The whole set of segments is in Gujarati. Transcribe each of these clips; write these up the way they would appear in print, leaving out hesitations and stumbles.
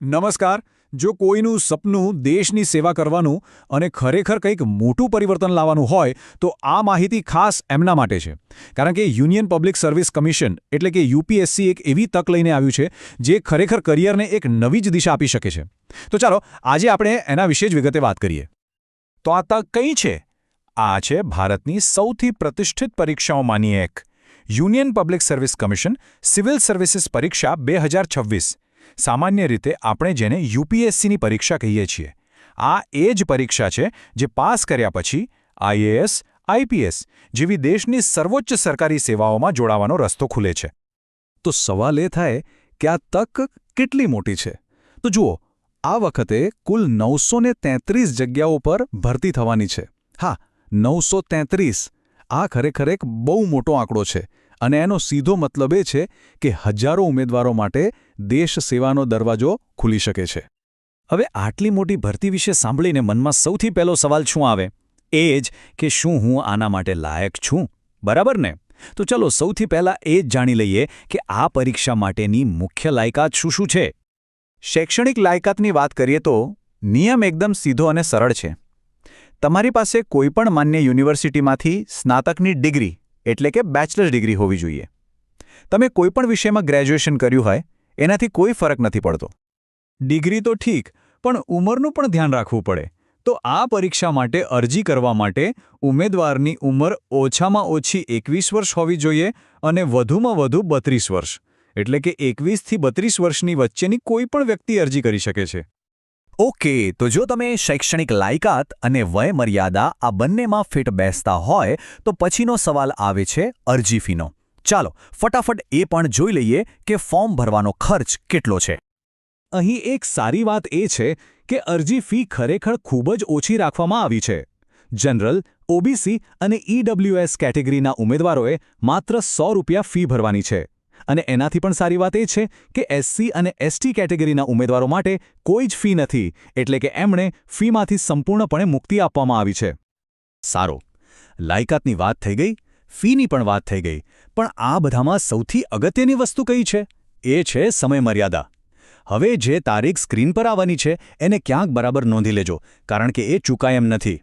નમસ્કાર. જો કોઈનું સપનું દેશની સેવા કરવાનું અને ખરેખર કંઈક મોટું પરિવર્તન લાવવાનું હોય તો આ માહિતી ખાસ એમના માટે છે. કારણ કે યુનિયન પબ્લિક સર્વિસ કમિશન એટલે કે યુપીએસસી એક એવી તક લઈને આવ્યું છે જે ખરેખર કરિયરને એક નવી જ દિશા આપી શકે છે. તો ચાલો આજે આપણે એના વિશે જ વિગતે વાત કરીએ. તો આ તક કઈ છે? આ છે ભારતની સૌથી પ્રતિષ્ઠિત પરીક્ષાઓમાંની એક union public service commission civil services પરીક્ષા 2026. સામાન્ય રીતે આપણે જેને યુપીએસસીની પરીક્ષા કહીએ છીએ. આ એ જ પરીક્ષા છે જે પાસ કર્યા પછી આઈએએસ, આઈપીએસ જેવી દેશની સર્વોચ્ચ સરકારી સેવાઓમાં જોડાવાનો રસ્તો ખુલે છે. તો સવાલ એ થાય કે આ તક કેટલી મોટી છે? તો જુઓ, આ વખતે કુલ 933 જગ્યાઓ પર ભરતી થવાની છે. હા, 933. આ ખરેખર એક બહુ મોટો આંકડો છે અને એનો સીધો મતલબ એ છે કે હજારો ઉમેદવારો માટે દેશ સેવાનો દરવાજો ખુલી શકે છે. હવે આટલી મોટી ભરતી વિશે સાંભળીને મનમાં સૌથી પહેલો સવાલ શું આવે? એ જ કે શું હું આના માટે લાયક છું? બરાબર ને? તો ચલો સૌથી પહેલાં એ જ જાણી લઈએ કે આ પરીક્ષા માટેની મુખ્ય લાયકાત શું છે. શૈક્ષણિક લાયકાતની વાત કરીએ તો નિયમ એકદમ સીધો અને સરળ છે. તમારી પાસે કોઈપણ માન્ય યુનિવર્સિટીમાંથી સ્નાતકની ડિગ્રી એટલે કે બેચલર ડિગ્રી હોવી જોઈએ. તમે કોઈપણ વિષયમાં ગ્રેજ્યુએશન કર્યું હોય એનાથી કોઈ ફરક નથી પડતો. ડિગ્રી તો ઠીક, પણ ઉંમરનું પણ ધ્યાન રાખવું પડે. તો આ પરીક્ષા માટે અરજી કરવા માટે ઉમેદવારની ઉંમર ઓછામાં ઓછી 21 વર્ષ હોવી જોઈએ અને વધુમાં વધુ 32 વર્ષ. એટલે કે 21 થી 32 વર્ષની વચ્ચેની કોઈ પણ વ્યક્તિ અરજી કરી શકે છે. ઓકે, તો જો તમે શૈક્ષણિક લાયકાત અને વય મર્યાદા આ બંનેમાં ફિટ બેસતા હોય તો પછીનો સવાલ આવે છે અરજી ફીનો. ચાલો ફટાફટ એ પણ જોઈ લઈએ કે ફોર્મ ભરવાનો ખર્ચ કેટલો છે. અહીં એક સારી વાત એ છે કે અરજી ફી ખરેખર ખૂબ જ ઓછી રાખવામાં આવી છે. જનરલ, ઓબીસી અને ઈડબ્લ્યુએસ કેટેગરીના ઉમેદવારોએ માત્ર ₹100 ફી ભરવાની છે. અને એનાથી પણ સારી વાત એ છે કે એસસી અને એસટી કેટેગરીના ઉમેદવારો માટે કોઈ જ ફી નથી, એટલે કે એમણે ફીમાંથી સંપૂર્ણપણે મુક્તિ આપવામાં આવી છે. સારું, લાયકાતની વાત થઈ ગઈ, ફીની પણ વાત થઈ ગઈ, પણ આ બધામાં સૌથી અગત્યની વસ્તુ કઈ છે? એ છે સમયમર્યાદા. હવે જે તારીખ સ્ક્રીન પર આવવાની છે એને ક્યાંક બરાબર નોંધી લેજો, કારણ કે એ ચૂકાય એમ નથી.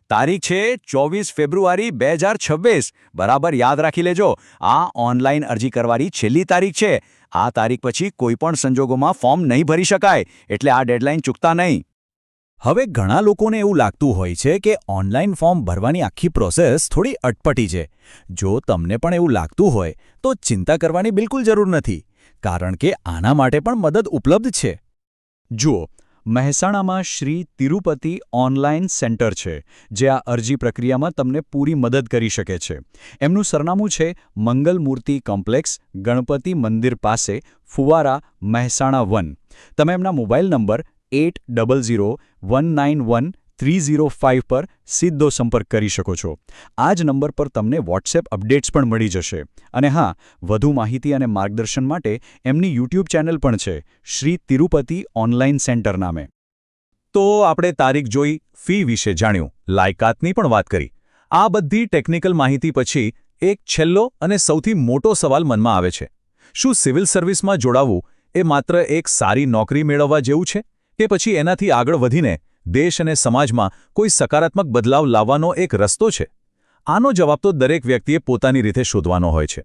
તારીખ છે 24 ફેબ્રુઆરી 2026. બરાબર યાદ રાખી લેજો. આ ઓનલાઈન અરજી કરવાની છેલ્લી તારીખ છે. આ તારીખ પછી કોઈપણ સંજોગોમાં ફોર્મ નહીં ભરી શકાય, એટલે આ ડેડલાઇન ચૂકતા નહીં. હવે ઘણા લોકોને એવું લાગતું હોય છે કે ઓનલાઈન ફોર્મ ભરવાની આખી પ્રોસેસ થોડી અટપટી છે. જો તમને પણ એવું લાગતું હોય તો ચિંતા કરવાની બિલકુલ જરૂર નથી, કારણ કે આના માટે પણ મદદ ઉપલબ્ધ છે. જુઓ, મહેસાણામાં શ્રી તિરુપતિ ઓનલાઈન સેન્ટર છે જે આ અરજી પ્રક્રિયામાં તમને પૂરી મદદ કરી શકે છે. એમનું સરનામું છે મંગલમૂર્તિ કોમ્પ્લેક્સ, ગણપતિ મંદિર પાસે, ફુવારા, મહેસાણા 1. તમે એમના મોબાઈલ નંબર 8001913005 પર સીધો સંપર્ક કરી શકો છો. આ જ નંબર પર તમને વોટ્સએપ અપડેટ્સ પણ મળી જશે. અને હા, વધુ માહિતી અને માર્ગદર્શન માટે એમની યુટ્યુબ ચેનલ પણ છે, શ્રી તિરુપતિ ઓનલાઈન સેન્ટર નામે. તો આપણે તારીખ જોઈ, ફી વિશે જાણ્યું, લાયકાતની પણ વાત કરી. આ બધી ટેકનિકલ માહિતી પછી એક છેલ્લો અને સૌથી મોટો સવાલ મનમાં આવે છે. શું સિવિલ સર્વિસમાં જોડાવવું એ માત્ર એક સારી નોકરી મેળવવા જેવું છે, કે પછી એનાથી આગળ વધીને દેશ અને સમાજમાં કોઈ સકારાત્મક બદલાવ લાવવાનો એક રસ્તો છે? આનો જવાબ તો દરેક વ્યક્તિએ પોતાની રીતે શોધવાનો હોય છે.